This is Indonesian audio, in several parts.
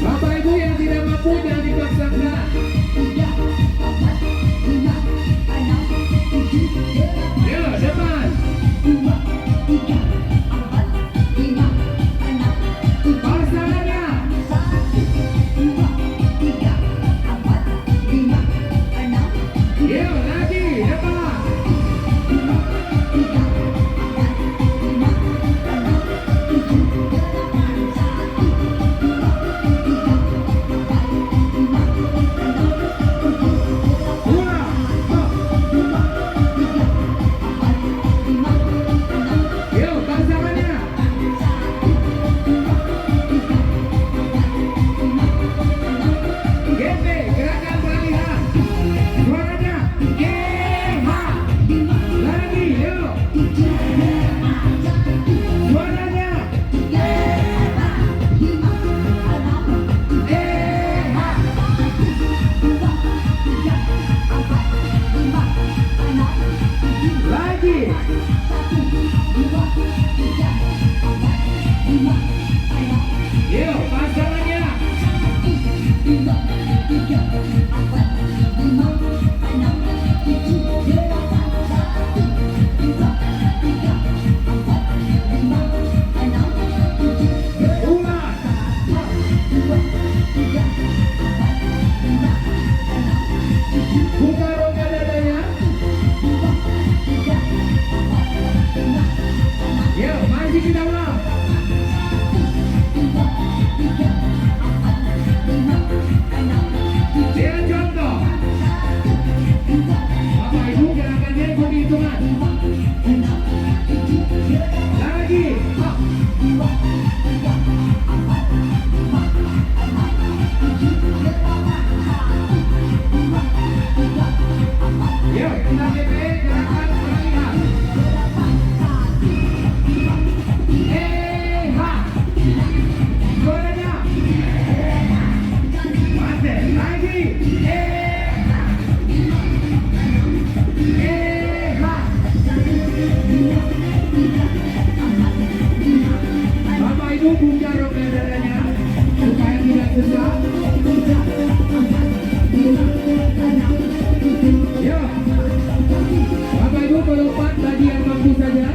Bapak Ibu yang tidak mampu jangan dipaksakan. Yo, depan. Pasangannya. Yo, lagi depan. Yo, pasangannya. GP, gerakan peralihan. Suaranya. GH. Lagi, yo. Suaranya. Lagi. Yo, pasangannya. Ulang. Buka rongga dadanya. Yo, maju kita ulang. Lihat contoh. Bapak Ibu gerakannya ikut hitungan. Lagi. Yo, kita GP gerakan peralihan. Suaranya. Masih. Lagi. Bapak Ibu buka rongga dadanya supaya tidak sesak. Yo, Bapak Ibu melompat bagi yang mampu saja.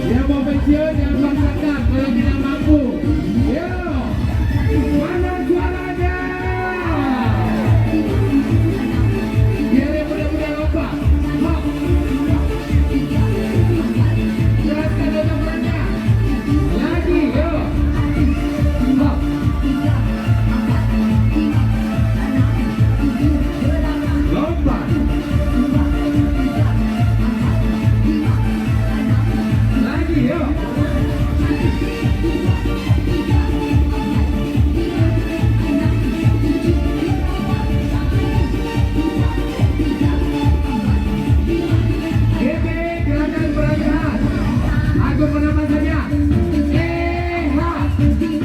Yang mau pensiun jangan paksakan kalau tidak mampu. Yo, mana suaranya? Biar yang mudah-mudah lompat. Hop. Jelaskan nomornya. Lagi, yo. Hop. Lompat. Lagi, yo. GP gerakan peralihan. Aku menambah saja. GH.